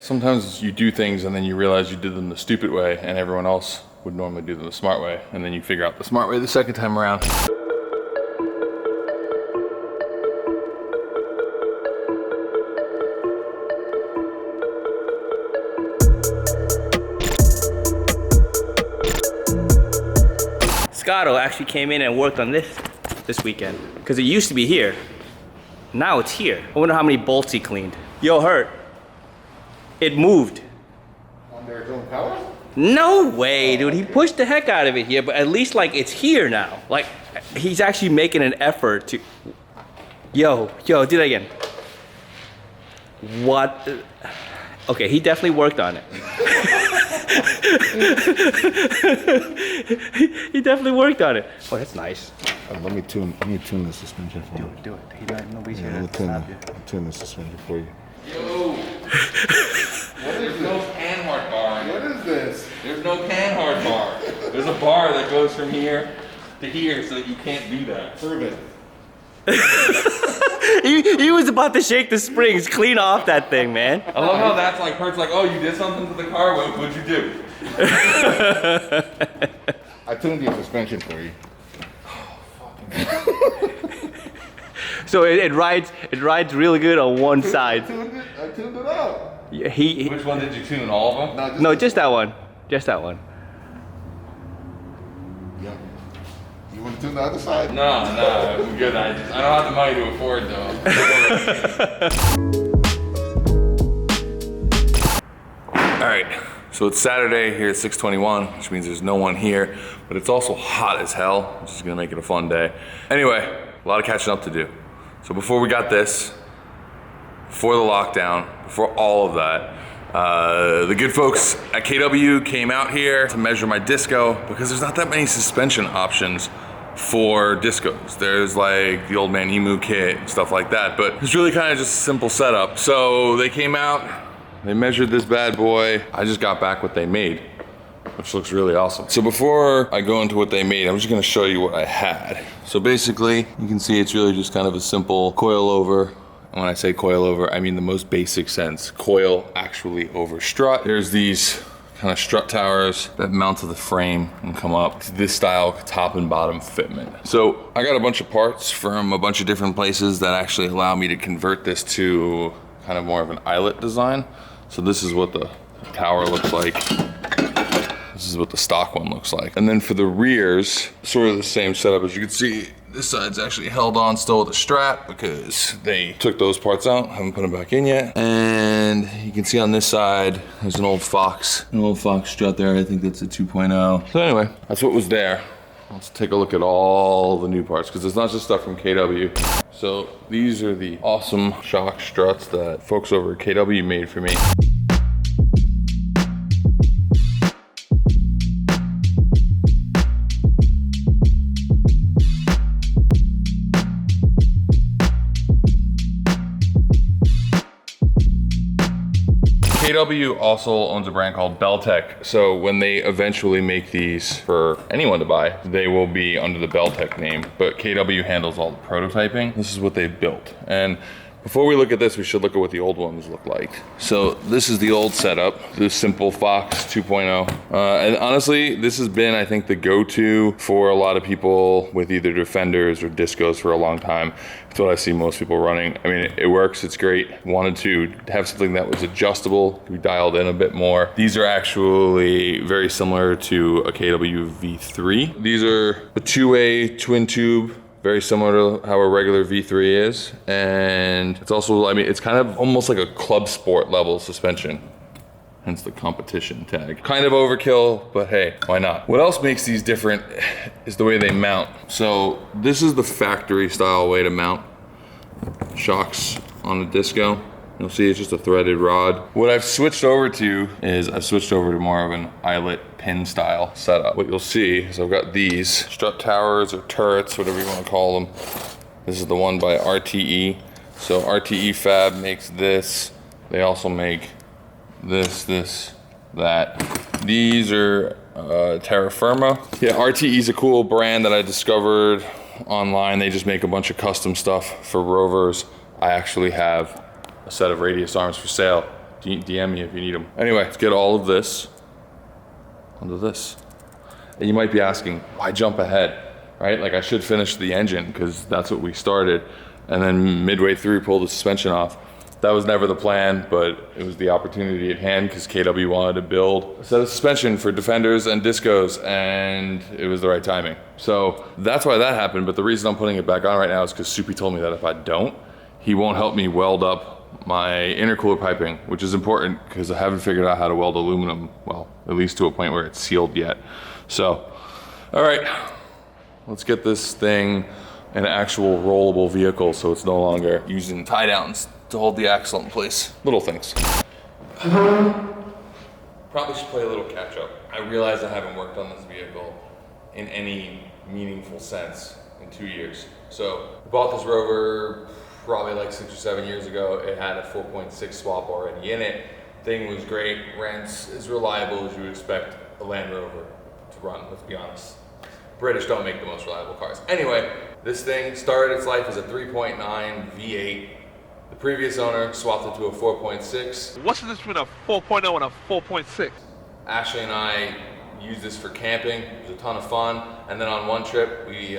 Sometimes you do things and then you realize you did them the stupid way and everyone else would normally do them the smart way. And then you figure out the smart way the second time around. Scotto actually came in and worked on this weekend because it used to be here. Now it's here. I wonder how many bolts he cleaned. Yo, Hurt. It moved. Under its own power? No way, dude. He pushed the heck out of it here, but at least like it's here now. Like he's actually making an effort to. Yo, do that again. What? Okay, he definitely worked on it. He definitely worked on it. Oh, that's nice. Let me tune the suspension for you. Do it. Nobody's here I'll to stop you. tune the suspension for you. Yo! There's no Panhard bar in it. What is this? There's no Panhard bar. There's a bar that goes from here to here, so you can't do that. Prove it. He was about to shake the springs clean off that thing, man. I love how that's like Hurt's like, oh, you did something to the car. What'd you do? I tuned your suspension for you. So it rides really good on one side. I tuned it up. Yeah, Which one did you tune? All of them? No, just that one. Just that one. Yeah. You want to tune the other side? No, I'm good. I don't have the money to afford though. All right, so it's Saturday here at 621, which means there's no one here, but it's also hot as hell, which is gonna make it a fun day. Anyway, a lot of catching up to do. So before we got this, before the lockdown, before all of that, the good folks at KW came out here to measure my disco because there's not that many suspension options for discos. There's like the old man Emu kit, stuff like that, but it's really kind of just a simple setup. So they came out, they measured this bad boy. I just got back what they made, which looks really awesome. So before I go into what they made, I'm just gonna show you what I had. So basically, you can see it's really just kind of a simple coil over. And when I say coil over, I mean the most basic sense. Coil actually over strut. There's these kind of strut towers that mount to the frame and come up to this style top and bottom fitment. So I got a bunch of parts from a bunch of different places that actually allow me to convert this to kind of more of an eyelet design. So this is what the tower looks like. This is what the stock one looks like. And then for the rears, sort of the same setup. As you can see, this side's actually held on still with a strap because they took those parts out, haven't put them back in yet. And you can see on this side, there's an old Fox strut there. I think that's a 2.0. So anyway, that's what was there. Let's take a look at all the new parts because it's not just stuff from KW. So these are the awesome shock struts that folks over at KW made for me. KW also owns a brand called Beltec. So when they eventually make these for anyone to buy, they will be under the Beltec name, but KW handles all the prototyping. This is what they built. And before we look at this, we should look at what the old ones look like. So this is the old setup, the simple Fox 2.0. And honestly, this has been, I think, the go-to for a lot of people with either Defenders or Discos for a long time. It's what I see most people running. I mean, it works, it's great. Wanted to have something that was adjustable, we dialed in a bit more. These are actually very similar to a KW V3. These are a two-way twin tube, very similar to how a regular V3 is. And it's also, I mean, it's kind of almost like a club sport level suspension. Hence the competition tag. Kind of overkill, but hey, why not? What else makes these different is the way they mount. So this is the factory style way to mount shocks on a disco. You'll see it's just a threaded rod. What I've switched over to is I've switched over to more of an eyelet pin style setup. What you'll see is I've got these strut towers or turrets, whatever you want to call them. This is the one by RTE. So RTE Fab makes this. They also make this, that. These are Terra Firma. Yeah, RTE is a cool brand that I discovered online. They just make a bunch of custom stuff for rovers. I actually have a set of radius arms for sale DM me if you need them. Anyway, let's get all of this onto this. And you might be asking, why jump ahead, right? Like I should finish the engine because that's what we started. And then midway through, pull the suspension off. That was never the plan, but it was the opportunity at hand because KW wanted to build a set of suspension for Defenders and Discos, and it was the right timing. So that's why that happened, but the reason I'm putting it back on right now is because Soupy told me that if I don't, he won't help me weld up my intercooler piping, which is important because I haven't figured out how to weld aluminum, well, at least to a point where it's sealed yet. So, all right, let's get this thing an actual rollable vehicle so it's no longer using tie downs to hold the axle in place. Little things. Probably should play a little catch up. I realize I haven't worked on this vehicle in any meaningful sense in 2 years. So I bought this Rover probably like 6 or 7 years ago. It had a 4.6 swap already in it. Thing was great, ran as reliable as you would expect a Land Rover to run, let's be honest. British don't make the most reliable cars. Anyway, this thing started its life as a 3.9 V8. The previous owner swapped it to a 4.6. What's the difference between a 4.0 and a 4.6? Ashley and I used this for camping. It was a ton of fun. And then on one trip, we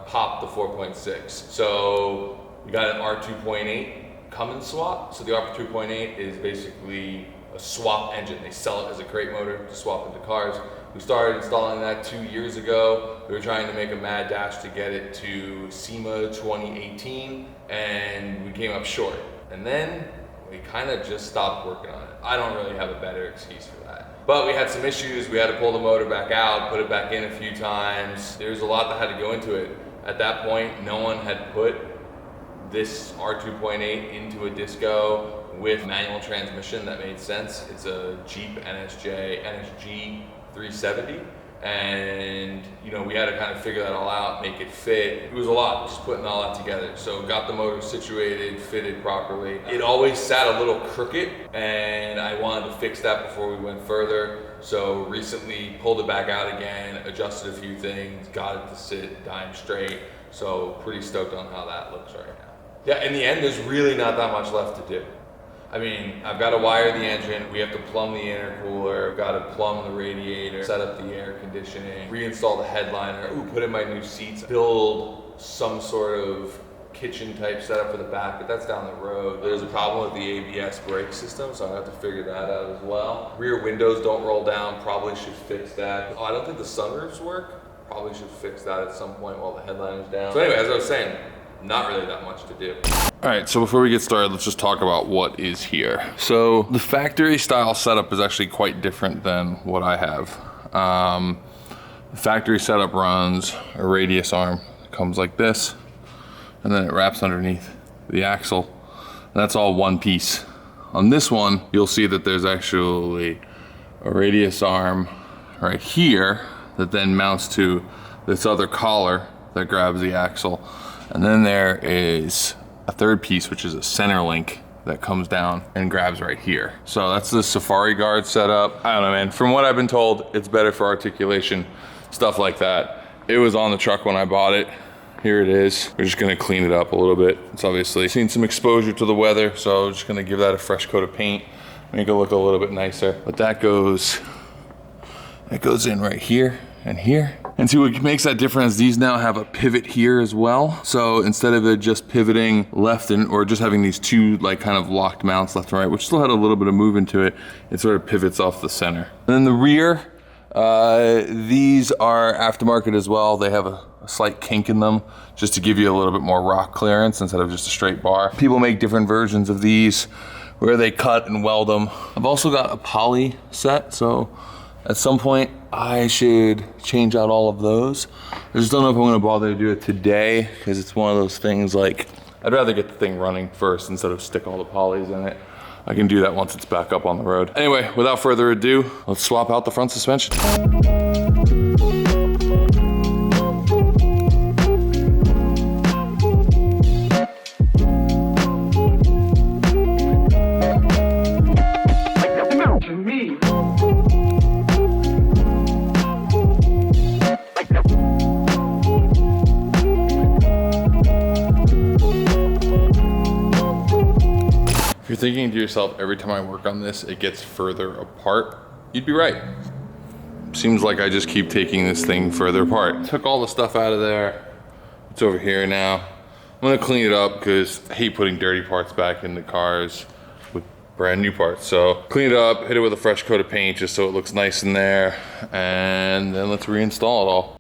popped the 4.6. So we got an R2.8 Cummins swap. So the R2.8 is basically a swap engine. They sell it as a crate motor to swap into cars. We started installing that 2 years ago. We were trying to make a mad dash to get it to SEMA 2018, and we came up short. And then we kind of just stopped working on it. I don't really have a better excuse for that. But we had some issues. We had to pull the motor back out, put it back in a few times. There was a lot that had to go into it. At that point, no one had put this R2.8 into a disco with manual transmission that made sense. It's a Jeep NSG 370, and you know, we had to kind of figure that all out, make it fit. It was a lot, just putting all that together. So got the motor situated, fitted properly. It always sat a little crooked, and I wanted to fix that before we went further. So recently pulled it back out again, adjusted a few things, got it to sit dime straight. So pretty stoked on how that looks right now. Yeah, in the end, there's really not that much left to do. I mean, I've got to wire the engine, we have to plumb the intercooler, I've got to plumb the radiator, set up the air conditioning, reinstall the headliner, put in my new seats, build some sort of kitchen type setup for the back, but that's down the road. There's a problem with the ABS brake system, so I have to figure that out as well. Rear windows don't roll down, probably should fix that. Oh, I don't think the sunroofs work, probably should fix that at some point while the headliner's down. So anyway, as I was saying, not really that much to do. All right, so before we get started, let's just talk about what is here. So the factory style setup is actually quite different than what I have. The factory setup runs a radius arm. It comes like this, and then it wraps underneath the axle. And that's all one piece. On this one, you'll see that there's actually a radius arm right here that then mounts to this other collar that grabs the axle. And then there is a third piece, which is a center link that comes down and grabs right here. So that's the Safari Guard setup. I don't know, man. From what I've been told, it's better for articulation, stuff like that. It was on the truck when I bought it. Here it is. We're just gonna clean it up a little bit. It's obviously seen some exposure to the weather, so I'm just gonna give that a fresh coat of paint, make it look a little bit nicer. But that goes in right here and here. And see what makes that difference, these now have a pivot here as well. So instead of it just pivoting left or just having these two like kind of locked mounts left and right, which still had a little bit of movement to it, it sort of pivots off the center. And then the rear, these are aftermarket as well. They have a slight kink in them just to give you a little bit more rock clearance instead of just a straight bar. People make different versions of these where they cut and weld them. I've also got a poly set, so at some point I should change out all of those. I just don't know if I'm gonna bother to do it today because it's one of those things like, I'd rather get the thing running first instead of stick all the polys in it. I can do that once it's back up on the road. Anyway, without further ado, let's swap out the front suspension. If you're thinking to yourself, every time I work on this, it gets further apart, you'd be right. Seems like I just keep taking this thing further apart. Took all the stuff out of there. It's over here now. I'm gonna clean it up because I hate putting dirty parts back in the cars with brand new parts. So clean it up, hit it with a fresh coat of paint just so it looks nice in there, and then let's reinstall it all.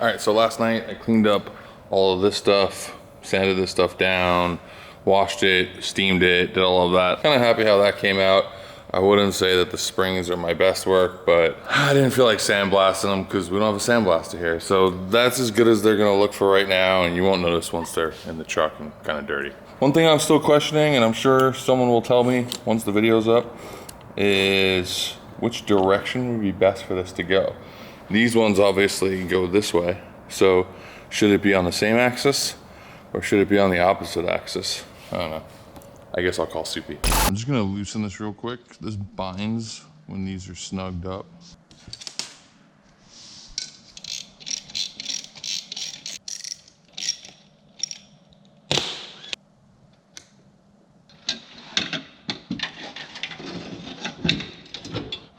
All right, so last night I cleaned up all of this stuff, sanded this stuff down, washed it, steamed it, did all of that. Kind of happy how that came out. I wouldn't say that the springs are my best work, but I didn't feel like sandblasting them because we don't have a sandblaster here. So that's as good as they're gonna look for right now, and you won't notice once they're in the truck and kind of dirty. One thing I'm still questioning, and I'm sure someone will tell me once the video's up, is which direction would be best for this to go. These ones obviously go this way. So should it be on the same axis or should it be on the opposite axis? I don't know. I guess I'll call Soupy. I'm just gonna loosen this real quick. This binds when these are snugged up.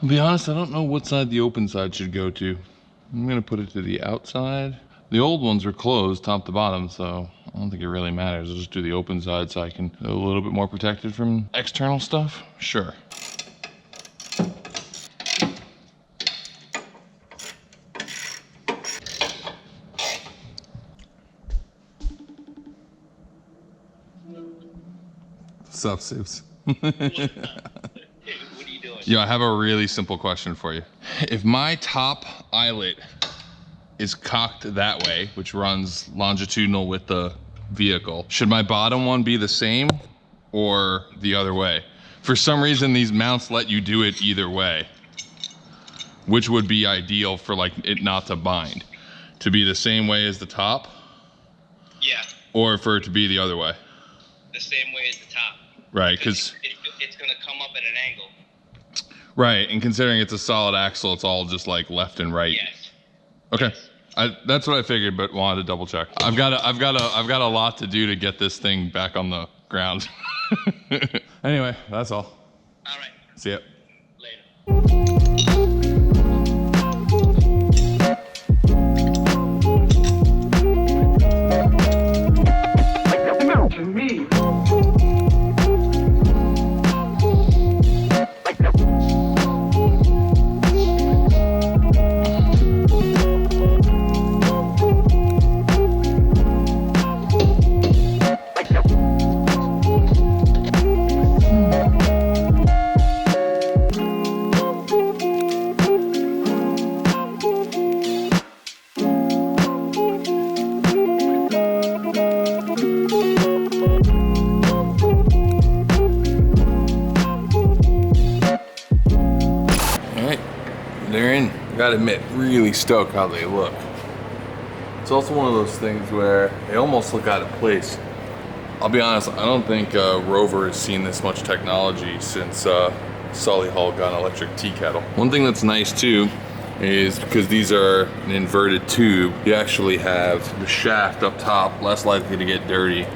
I'll be honest, I don't know what side the open side should go to. I'm gonna put it to the outside. The old ones are closed top to bottom, so I don't think it really matters. I'll just do the open side so I can be a little bit more protected from external stuff. Sure. What's up, Soups? Yo, I have a really simple question for you. If my top eyelet is cocked that way, which runs longitudinal with the vehicle, should my bottom one be the same or the other way? For some reason, these mounts let you do it either way, which would be ideal for like it not to bind. To be the same way as the top? Yeah, Or for it to be the other way? the same way as the top. Right, because It's gonna come up at an angle. right, and considering it's a solid axle, it's all just like left and right. Yes. Okay, that's what I figured, but wanted to double check. I've got a lot to do to get this thing back on the ground. Anyway, that's all. All right. See ya. Later. They're in. I gotta admit, really stoked how they look. It's also one of those things where they almost look out of place. I'll be honest, I don't think Rover has seen this much technology since Sully Hall got an electric tea kettle. One thing that's nice too is because these are an inverted tube, you actually have the shaft up top less likely to get dirty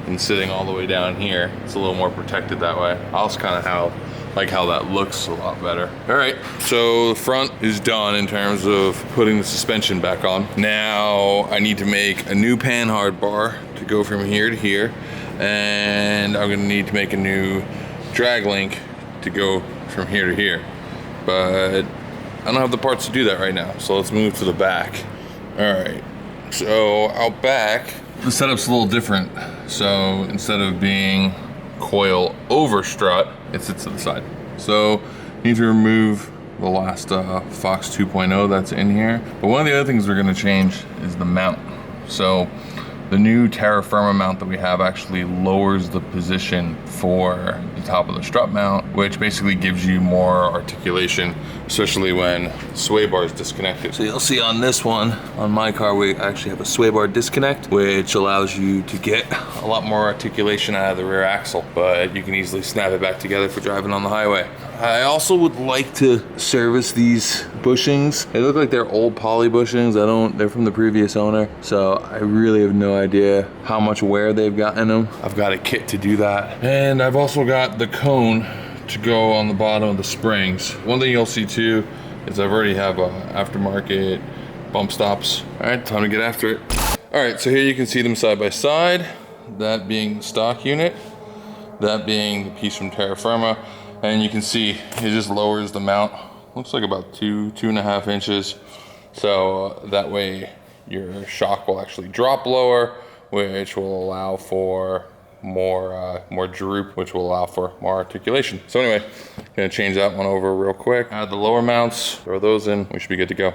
than sitting all the way down here. It's a little more protected that way. I also kind of like how that looks a lot better. All right, so the front is done in terms of putting the suspension back on. Now I need to make a new panhard bar to go from here to here, and I'm gonna need to make a new drag link to go from here to here. But I don't have the parts to do that right now, so let's move to the back. All right, so out back, the setup's a little different. So instead of being coil over strut, it sits to the side. So need to remove the last Fox 2.0 that's in here. But one of the other things we're gonna change is the mount. So The new terra firma mount that we have actually lowers the position for the top of the strut mount, which basically gives you more articulation, especially when sway bar is disconnected. So you'll see on this one, on my car, we actually have a sway bar disconnect, which allows you to get a lot more articulation out of the rear axle, but you can easily snap it back together for driving on the highway. I also would like to service these bushings. They look like they're old poly bushings. They're from the previous owner, so I really have no idea how much wear they've got in them. I've got a kit to do that. And I've also got the cone to go on the bottom of the springs. One thing you'll see too is I've already have aftermarket bump stops. All right, time to get after it. All right, so here you can see them side by side. That being the stock unit, that being the piece from terra firma. And you can see it just lowers the mount. Looks like about 2.5 inches. So that way your shock will actually drop lower, which will allow for more droop, which will allow for more articulation. So anyway, gonna change that one over real quick. Add the lower mounts, throw those in, we should be good to go.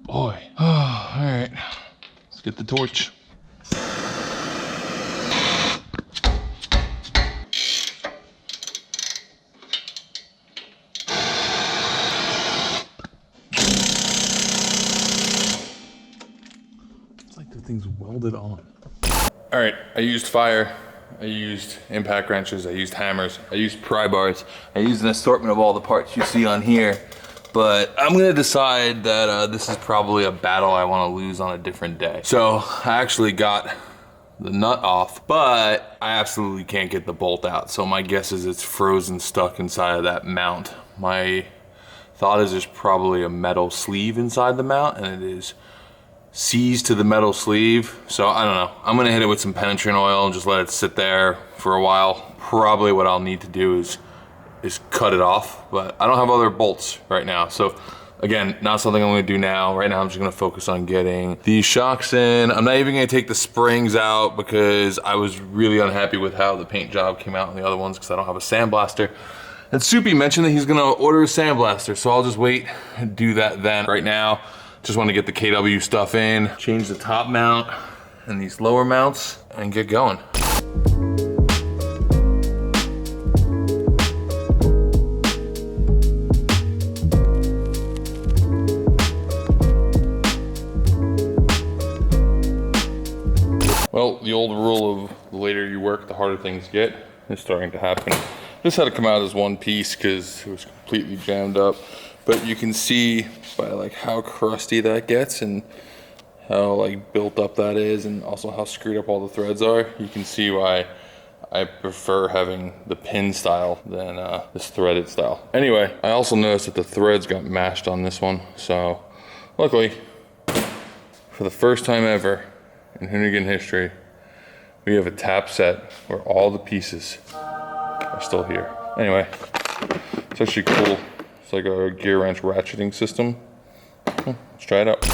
Boy, oh, all right, let's get the torch. It's like the thing's welded on. All right, I used fire, I used impact wrenches, I used hammers, I used pry bars, I used an assortment of all the parts you see on here. But I'm gonna decide that this is probably a battle I wanna lose on a different day. So I actually got the nut off, but I absolutely can't get the bolt out. So my guess is it's frozen stuck inside of that mount. My thought is there's probably a metal sleeve inside the mount and it is seized to the metal sleeve. So I don't know, I'm gonna hit it with some penetrant oil and just let it sit there for a while. Probably what I'll need to do is cut it off, but I don't have other bolts right now. So again, not something I'm gonna do now. Right now I'm just gonna focus on getting these shocks in. I'm not even gonna take the springs out because I was really unhappy with how the paint job came out on the other ones because I don't have a sandblaster. And Soupy mentioned that he's gonna order a sandblaster, so I'll just wait and do that then. Right now, just wanna get the KW stuff in, change the top mount and these lower mounts and get going. Well, the old rule of the later you work, the harder things get is starting to happen. This had to come out as one piece because it was completely jammed up. But you can see by like how crusty that gets and how like built up that is and also how screwed up all the threads are. You can see why I prefer having the pin style than this threaded style. Anyway, I also noticed that the threads got mashed on this one. So luckily, for the first time ever, in Hoonigan history, we have a tap set where all the pieces are still here. Anyway, it's actually cool. It's like a gear wrench ratcheting system. Let's try it out.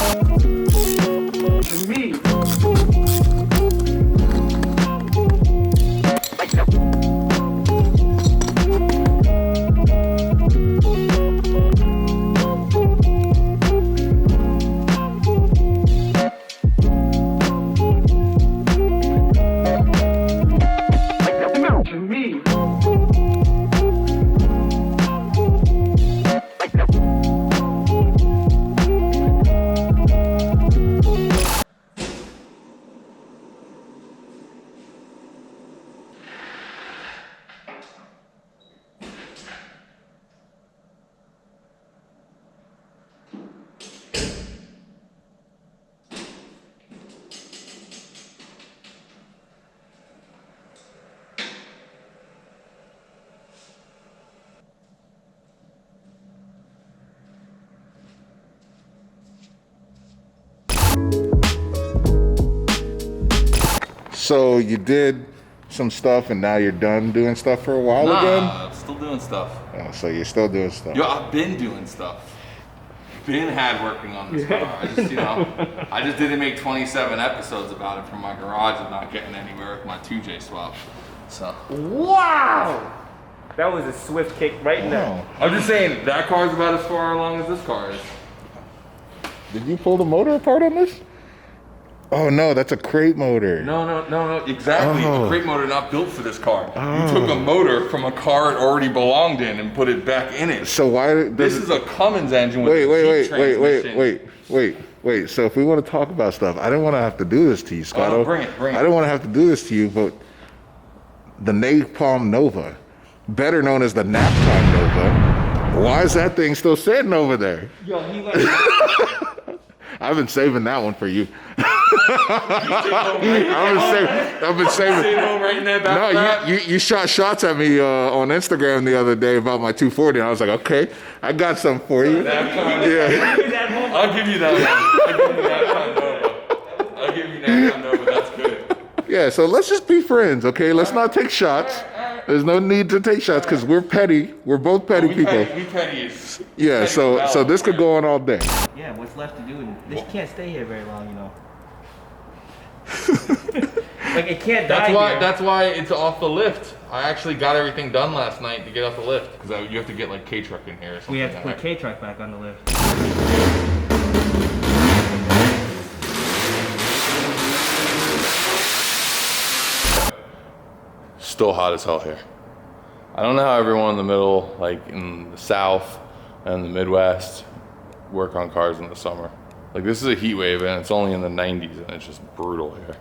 So you did some stuff and now you're done doing stuff for a while again? I'm still doing stuff. Oh, so you're still doing stuff. Yo, I've been doing stuff. been had working on this car. I just, you know, I just didn't make 27 episodes about it from my garage and not getting anywhere with my 2J swap. So. Wow! That was a swift kick right in there. Wow. I'm just saying, that car's about as far along as this car is. Did you pull the motor apart on this? Oh no, that's a crate motor. No, exactly. Oh. A crate motor not built for this car. You took a motor from a car it already belonged in and put it back in it. So why does This is a Cummins engine with a Jeep transmission. wait. So if we want to talk about stuff, I didn't want to have to do this to you, Scotto. Oh, no, bring it. I didn't want to have to do this to you, but the Napalm Nova, better known as the Napalm Nova, why is that thing still sitting over there? Yo, he like. I've been saving that one for you. I've been saving. Right in that back No, strap? you shot shots at me on Instagram the other day about my 240, and I was like, okay, I got some for you. Yeah. I'll give you that one. I'll give you that Nova. That's good. Yeah, so let's just be friends, okay? Let's not take shots. There's no need to take shots because we're petty. We're both petty people. We petty is. Yeah, petty so is so this could go on all day. Yeah, what's left to do? And this can't stay here very long, you know. Like it can't die here. That's why it's off the lift. I actually got everything done last night to get off the lift because you have to get like K-truck in here or something. We have to put K-truck back on the lift. Still hot as hell here. I don't know how everyone in the middle, like in the South and the Midwest, work on cars in the summer. Like this is a heat wave and it's only in the 90s and it's just brutal here.